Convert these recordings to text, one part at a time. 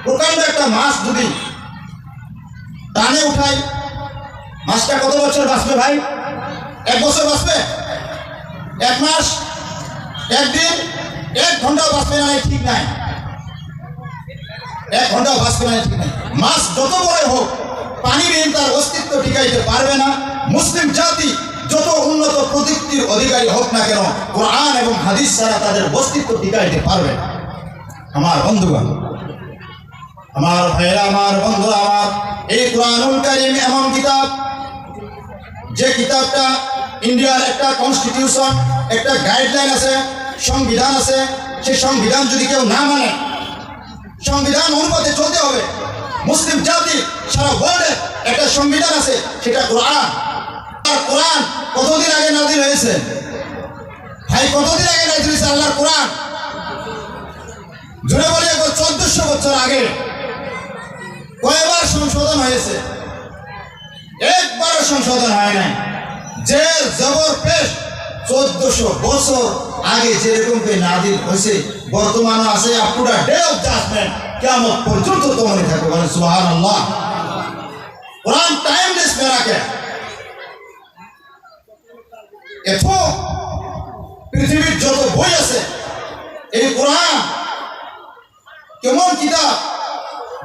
প্রকাণ্ড একটা মাছ যদি টানে উঠাই, মাছটা কত বছর বাঁচবে ভাই? 1 বছর বাঁচবে? 1 মাস? 1 দিন? 1 ঘন্টাও বাঁচবে না, ঠিক নাই। 1 ঘন্টাও বাঁচবে না, ঠিক নাই। মাছ যত বড় হোক, পানিবিহীন তার অস্তিত্ব টিকাইতে পারবে না। মুসলিম জাতি যত উন্নত প্রযুক্তির অধিকারী হোক না কেন, কোরআন এবং হাদিস ছাড়া তাদের অস্তিত্ব টিকাইতে পারবে না। আমার বন্ধুগণ, আমার ভাইরা, আমার বন্ধুরা, আমার এই কোরআনুল কারীম এমন কিতাব, যে কিতাবটা ইন্ডিয়ার একটা কনস্টিটিউশন, একটা গাইডলাইন আছে, সংবিধান আছে। সেই সংবিধান যদি কেউ না মানে, সংবিধান অনুপাতে চলতে হবে। মুসলিম জাতির সারা ওয়ার্ল্ডে একটা সংবিধান আছে, সেটা কোরআন। আর কোরআন কতদিন আগে নাযিল হয়েছে ভাই? কতদিন আগে নাযিল হয়েছে আল্লাহর কোরআন? জোরে বলি, 1400 বছর আগে। কয়বার সংশোধন হয়েছে? একবারও সংশোধন হয় নাই। যে জবর পেশ 1400 বছর আগে যেরকম নাযিল হয়েছে, বর্তমানে আছে up to the day of judgement, কিয়ামত পর্যন্ত তোমার থাকবে। বলেন সুবহানাল্লাহ। Quran timeless miracle. এত পৃথিবীর যত বই আছে, এই কোরআন কেমন কিতাব?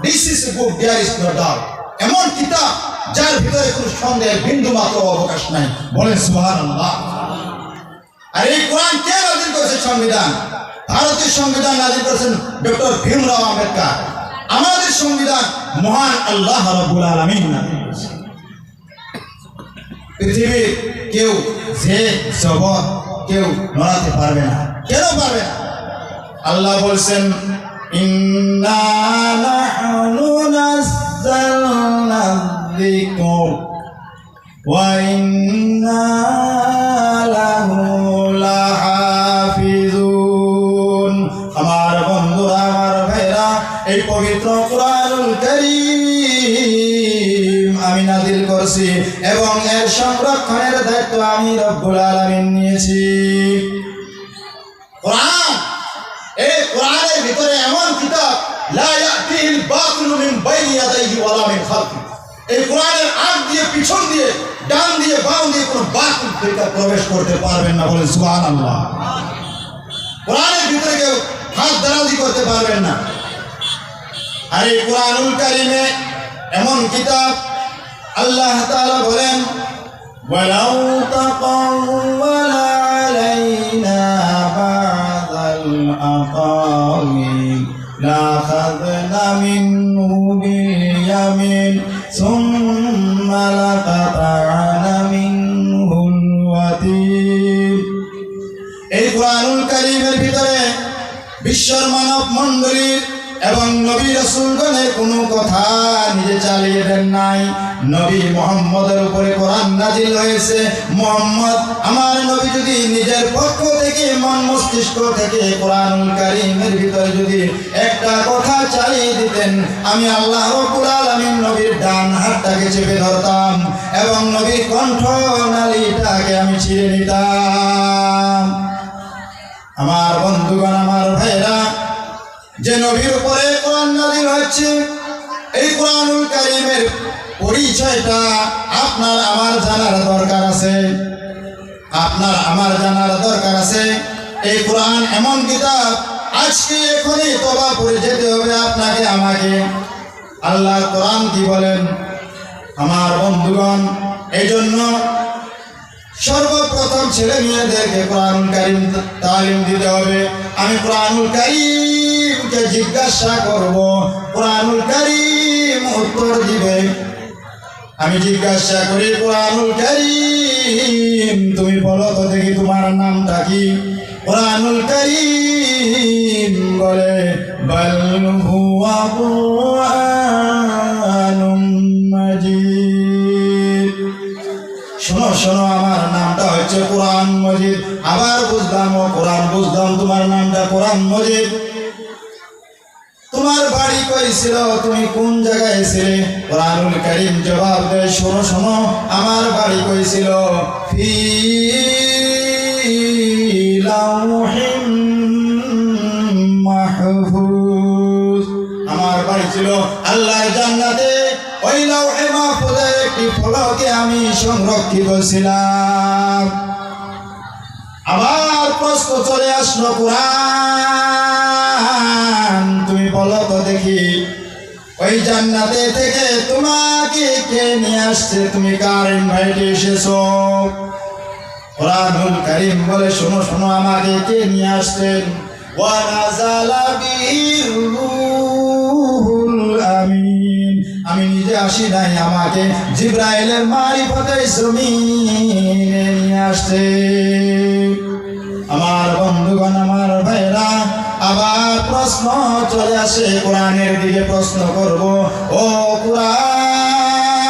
This is a book there is no doubt. এমন কিতাব যার ভিতরে কোনো সন্দেহের বিন্দু মাত্র অবকাশ নাই। বলেন সুবহানাল্লাহ। আর এই কোরআন কে নাযিল করেছে? সংবিধান। ভারতীয় সংবিধান নাযিল করেছেন ডক্টর ভীমরাও আম্বেদকর। আমাদের সংবিধান মহান আল্লাহ রাব্বুল আলামিন নাযিল করেছেন। পৃথিবীর কেউ যে জবর কেউ নড়াতে পারবে না। কেন পারবে না? আল্লাহ বলছেন, ইন্না নাহনু নাযালনা যিকর ওয়া ইন্না লাহু লাহাফিজুন। আমার বন্ধুরা, আমার ভাইরা, এই পবিত্র কোরআনুল কারীম আমি নাযিল করছি এবং এর সংরক্ষণের দায়িত্ব আমি রব্বুল আলামিন নিয়েছি। কোরআন, এই কোরআনের ভিতরে এমন কিতাব, লা ইয়াতিল বাতিলু মিন বাইনি ইয়াদাইহি ওয়া লা মিন খালফিহি। এই কোরআনের আগ দিয়ে, পিছন দিয়ে, ডান দিয়ে, বাম দিয়ে কোনো বাতিল ফিরকা প্রবেশ করতে পারবেন না। বলেন সুবহানাল্লাহ। কোরআনের ভিতরে কেউ হাত দারাজি করতে পারবেন না। আর এই কোরআনুল কারীমে এমন কিতাব, আল্লাহ তাআলা বলেন, ওয়ালাউ তাকাওয়ালা আলাইনা বা'দাল আকাওয়িল লাখাযনা মিনহু বিল ইয়ামিন সুম্মা লাকাতা'না মিনহুল ওয়াতির। এই কোরআনুল কারীমের ভিতরে বিশ্বর মানব মণ্ডলীর এবং নবী রাসূলগণের কোনো কথা নিজে চালিয়ে দেন নাই। নবী মুহাম্মদের উপরে কোরআন নাযিল হয়েছে। মুহাম্মদ আমার নবী যদি নিজের পক্ষ থেকে, মন মস্তিষ্ক থেকে কোরআনুল কারীমের ভিতরে যদি একটা কথা চালিয়ে দিতেন, আমি আল্লাহ রাব্বুল আলামিন নবীর ডান হাতটাকে চেপে ধরতাম এবং নবীর কণ্ঠ নালীটাকে আমি ছিঁড়ে নিতাম। আমার বন্ধুগণ, আমার ভাইরা, যে নবীর উপরে কোরআন নাযিল হচ্ছে, এই কোরআনুল কারীমের পরিচয়টা আপনার আমার জানার দরকার আছে। আপনার আমার জানার দরকার আছে। এই কোরআন এমন কিতাব, আজকে এখনই তওবা করে যেতে হবে আপনাকে, আমাকে। আল্লাহ কোরআন কি বলেন? আমার বন্ধুগণ, এই জন্য সর্বপ্রথম ছেলে মেয়েদেরকে কোরআনুল কারীম তালিম দিতে হবে। আমি কোরআনুল কারীমকে জিজ্ঞাসা করব, কোরআনুল কারীম উত্তর দিবে। আমি জিজ্ঞাসা করি, কোরআনুল কারীম তুমি বলো তো দেখি তোমার নামটা কি? কোরআনুল কারীম বলে, বাল হুয়া কুরআনুম মাজিদ। শোনো শোনো, আমার নামটা হচ্ছে কোরআন মজিদ। আবার বুঝলাম, ও কোরআন, বুঝলাম তোমার নামটা কোরআন মজিদ। তোমার বাড়ি কই ছিল? তুমি কোন জায়গায় ছিলে? কোরআনুল কারীম জবাব দেয়, শোনো শোনো, আমার বাড়ি কই ছিল? ফি লাউহিম মাহফুজ। আমার বাড়ি ছিল আল্লাহর জান্নাতে, ওই লাউহে মাহফুজের একটি ফলকে আমি সংরক্ষিত ছিলাম। আবার প্রশ্ন চলে আসলো, কুরআন তুমি বলো তো দেখি, ওই জান্নাতে থেকে তোমাকে কে নিয়ে আসছে? তুমি কার ইনভাইটে এসেছো? কুরআনুল কারীম বলে, শোনো শোনো, আমাকে কে নিয়ে আসছেন? ওয়া নাযালা বিহির রূহুল আমিন। আমি নিজে আসি নাই, আমাকে জিবরাইলের মারিফতে জমিনে নিয়ে আসছে। আমার বন্ধুগণ, আমার ভাইরা, আবার প্রশ্ন চলে আসে, কোরআনের দিকে প্রশ্ন করব। ও কোরআন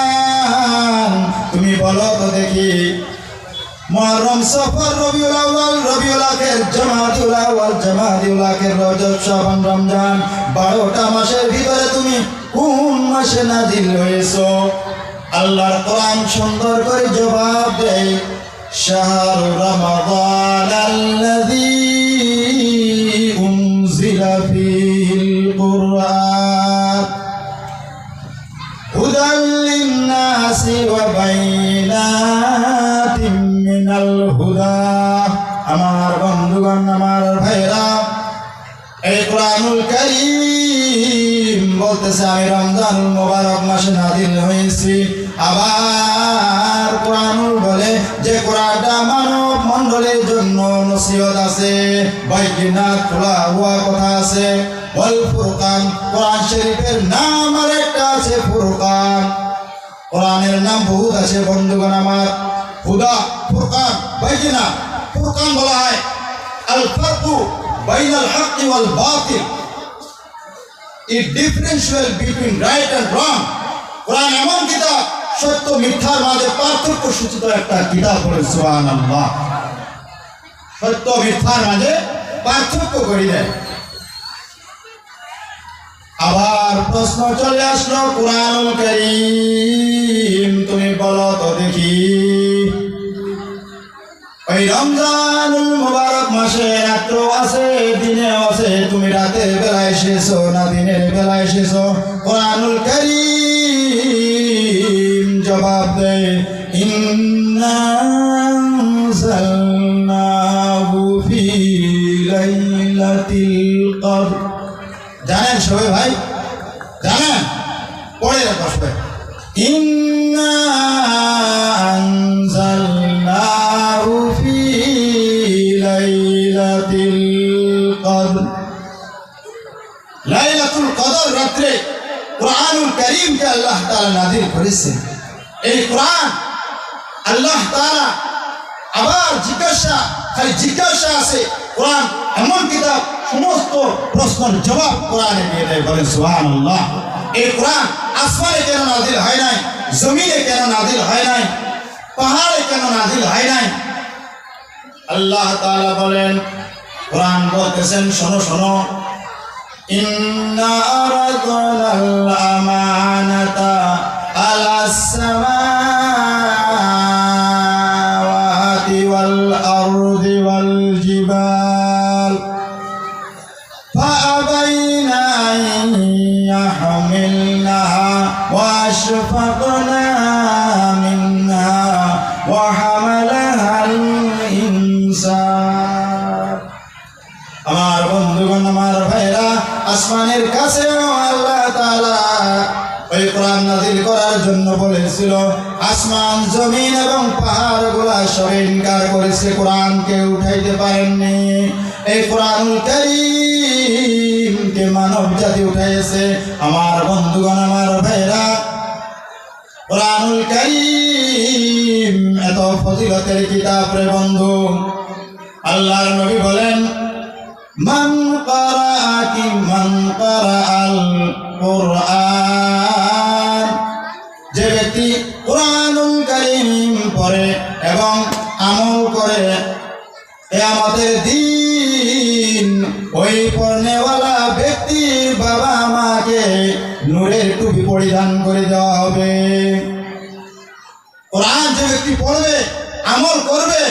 তুমি বলো তো দেখি, মুহররম, সফর, রবিউল আউয়াল, রবিউল আখির, জামাদিউল আউয়াল, জামাদিউল আখির, রজব, শাবান, রমজান, 12টা মাসের ভিতরে তুমি কোন মাসে নাজিল হয়েছো? আল্লাহর কোরআন সুন্দর করে জবাব দেয়, শাহরু রমাদান আল্লাযী উনজিলা ফীহিল কুরআন হুদাল লিন-নাসি ওয়া বাইনাতিন মিনাল হুদা। আমার বন্ধুগণ, আমার ভাইরা, এই কুরআনুল কারীম বলতেছে আমি রমজানুল মুবারক মাসে নাযিল হয়েছি। আবার কুরআনুল বলে যে কোরআনটা মানব মণ্ডলীর জন্য নসিহত আছে, বাইয়িনাত খোলা হওয়া কথা আছে। ওয়াল ফুরকান, কোরআন শরীফের নাম আরেকটা আছে ফুরকান। কোরআনের নাম বহুত আছে বন্ধুগণ আমার, হুদা, ফুরকান, বাইয়িনাত। ফুরকান বলা হয় আল ফারকু বাইনাল হাক্কি ওয়াল বাতিল, it differential between right and wrong. কোরআন এমন কিতাব, সত্য মিথ্যার মাঝে পার্থক্য সূচিত একটা কিতাব। বলে সুবহানাল্লাহ। সত্য মিথ্যার মাঝে পার্থক্য করে দেয়। আবার প্রশ্ন চলে আসলো, কুরআনুল কারীম তুমি বলো তো দেখি, ওই রমজানুল মুবারক মাসে রাত্র আছে, দিনেও আছে, তুমি রাতের বেলা এসেছো না দিনের বেলা এসেছো? কুরআনুল কারীম জবাব দেয়, ইন্না আনজালনাহু ফি লাইলাতিল কদর। জানেন সবাই ভাই? জানেন? পড়ে রাখো সবাই। ইন্না আনজালনাহু ফি লাইলাতিল কদর। লাইলাতুল কদর রাত্রে কুরআনুল কারীমকে আল্লাহ তাআলা নাযিল করেছেন। এই কুরআন আল্লাহ তাআলা আবার জিজ্ঞাসা আছে। কোরআন এমন কিতাব, সমস্ত প্রশ্নের জবাব কোরআনে দিয়ে দেয়। বলেন সুবহানাল্লাহ। এই কোরআন আসমানে কেন নাযিল হয় নাই? জমিনে কেন নাযিল হয় নাই? পাহাড়ে কেন নাযিল হয় নাই? আল্লাহ তাআলা বলেন, কোরআন বলতেছেন, শোনো শোনো, ইন্না আরাদনাল আমানাতা আলাস সামাওয়াতি ওয়াল আরদি ওয়াল জিবাল ফাআবাইনা আন ইয়াহমিলনাহা ওয়া আশফাকনা মিনহা ওয়া হামালাহাল ইনসান। আমার বন্ধুগণ, আমার ভাইরা, আসমানের কাছেও আল্লাহ তাআলা ওই কোরআন নাযিল করার জন্য বলেছিল। আসমান, জমিন এবং পাহাড়গুলা সব ইনকার করেছে, কোরআনকে উঠাইতে পারেননি। এই কোরআনুল কারীমকে মানব জাতি উঠাইছে। আমার বন্ধুগণ, আমার ভাইরা, কোরআনুল কারীম এত ফজিলতের কিতাব রে বন্ধু। আল্লাহর নবী বলেন, মান কারাআল কুরআন, যে ব্যক্তি কুরআনুল কারীম পড়ে এবং আমল করে, কিয়ামতের দিন ওই পড়নেওয়ালা ব্যক্তির বাবা মাকে নূরের টুপি পরিধান করে দেওয়া হবে। কোরআন যে ব্যক্তি পড়বে, আমল করবে,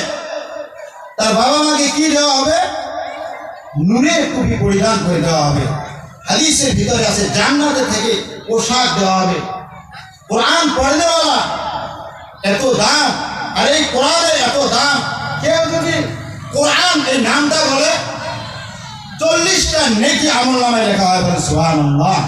তার বাবা মাকে কি দেওয়া হবে? নূরের টুপি পরিধান করে দেওয়া হবে। হাদিসের ভিতরে আছে জান্নাতের থেকে পোশাক দেওয়া হবে। কোরআন পড়নেওয়ালা এত দাম, আর এই কোরআনের এত দাম, কেউ যদি কোরআন এই নামটা বলে 40টা নেকি আমল নামায় লেখা হয়, বলে সুবহানাল্লাহ।